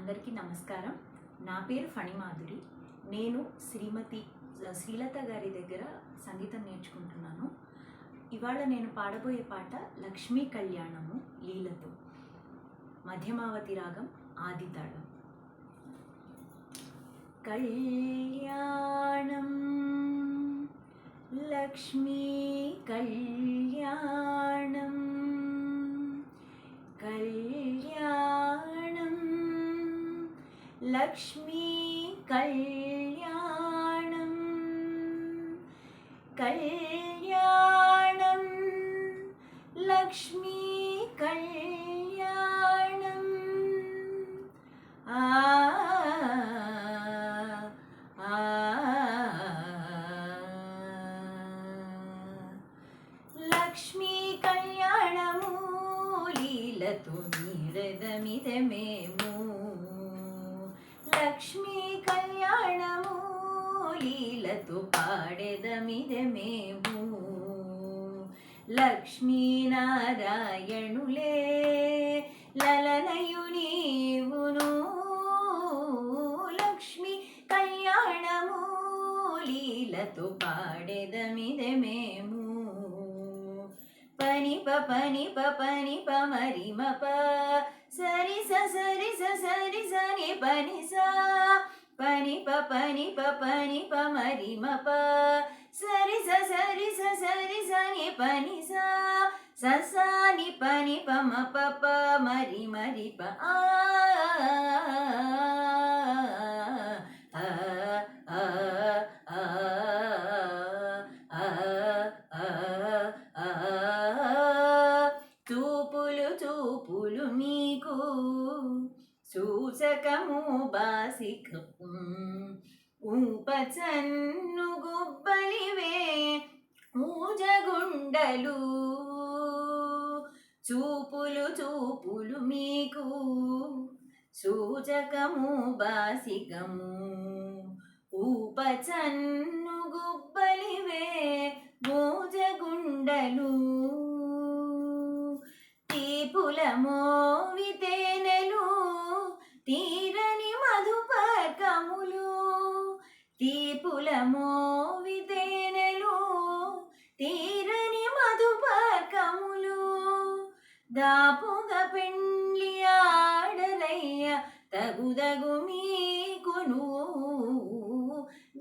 అందరికీ నమస్కారం. నా పేరు ఫణిమాధురి. నేను శ్రీమతి శ్రీలత గారి దగ్గర సంగీతం నేర్చుకుంటున్నాను. ఇవాళ నేను పాడబోయే పాట లక్ష్మీ కళ్యాణము లీలతో. మధ్యమావతి రాగం, ఆది తాళం. కళ్యాణం లక్ష్మీ కళ్యాణం, కళ్యాణం లక్ష్మీ కళ్యాణం, కళ్యాణం లక్ష్మీ కళ్యాణం. లక్ష్మీ కళ్యాణము లీలతో మీరదమిదమేము, లక్ష్మీ కళ్యాణము లీలతో పాడెదమిదమేము. లక్ష్మీనారాయణులే లలనయు నీవును, లక్ష్మీ కళ్యాణము లీలతో పాడెదమిదమేము. పని పని పని పమరి మప సరి సరి సరి సని పని సా, పని పని పని పమరి మప సరి సరి సరి సని పని సా, ససాని పని పమ పప మరి మరి ప ఆ చూపులు మీకు సూచకము బాసికపు, ఊపచన్ను గుబ్బలివే ఊజగుండలు. చూపులు మీకు సూచకము బాసికము, ఊపచన్ను గుబ్బలివే ఊజగుండలు. తీపుల మోవితేనెలు తీరని మధుపర్కములు, తీపుల మోవితేనెలు తీరని మధుపర్కములు. దాపుగా పెండ్లి ఆడలయ్య తగుదగు మీకును,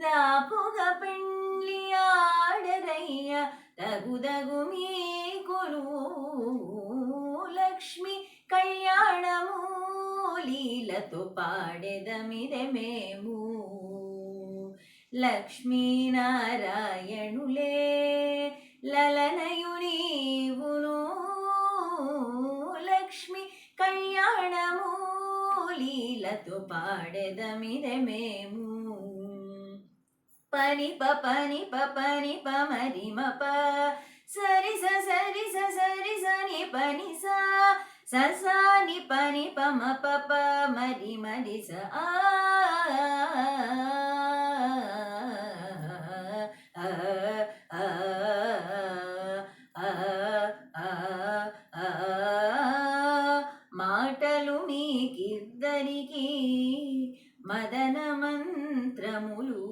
దాపుగా పెండ్లి ఆడరయ్య తగుదగు మీకును. లక్ష్మీ కళ్యాణము లీలతో పాడెదమిదమేము. లక్ష్మీనారాయణులే లలనయు నీవును, లక్ష్మీ కళ్యాణము లీలతో పాడెదమిదమేము. పని పని పని పమరి మప సరి సరి సరి సని పని సా, ససాని పని పమ పప మరి మరి స ఆ మాటలు మీకిద్దరికి మదన మంత్రములు,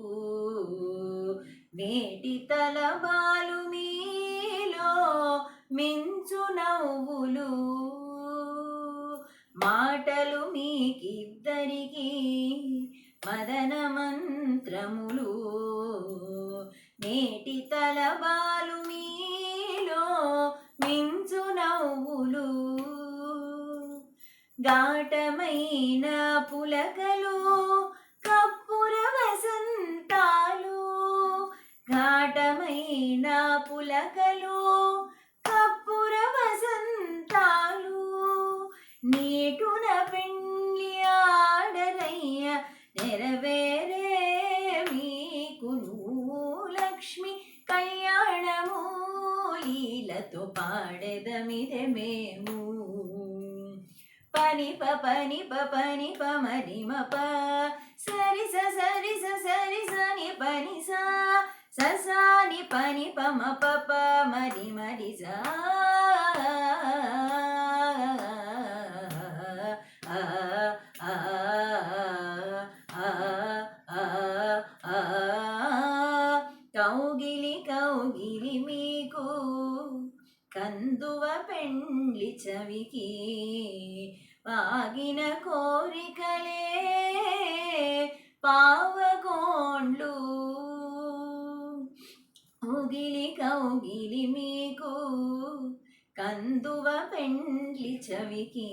నేటి తలబాలు మీలో మించు నవ్వులు. మాటలు మీకిద్దరికి మదన మంత్రములు, నేటి తలబాలు మీలో మించు నవ్వులు. ఘాటమైన పులకలు కప్పుర వసంతాలు, ఘాటమైన పులకలు కప్పుర వసంతాలు. నీటున పెండ్లి ఆడరయ్య నెరవేరే మీకును, లక్ష్మీ కళ్యాణము లీలతో పాడెదమిదమేము. పని పని పని పమరి మప సరి సరి సరి సని పని సా, ససాని పని పమ పప మరి మరి సా. ఆ చెవికి వాగిన కోరికలే పావగోండ్లు ఉగిలి కౌగిలి మీకు కందువ పెండ్లి చెవికి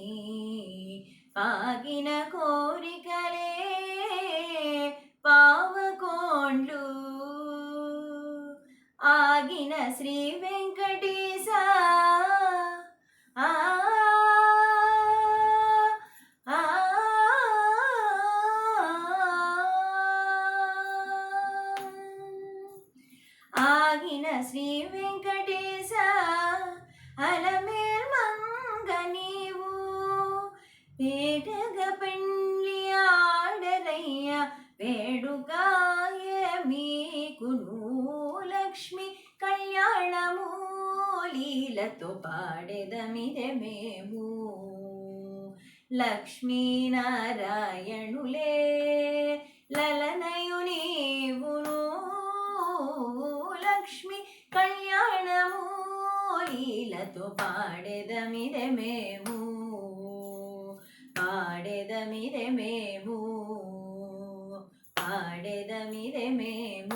పాగిన కోరికలే పావకోండ్లు ఆగిన శ్రీ వెంకటేశ ఆ ఆ ఆగిన శ్రీ వెంకటేశ అలమేల్ మంగ నీవు వేగగ పెండ్లి ఆడరయ్య వేడుకాయ మీకును లక్ష్మి కళ్యాణము లీలతో పాడెదమిదే మేము లక్ష్మీనారాయణులే లలనయు నీవును లక్ష్మి కళ్యాణము లీలతో పాడెదమిదే మేము పాడెదమిదే మేము పాడెదమిదే మేము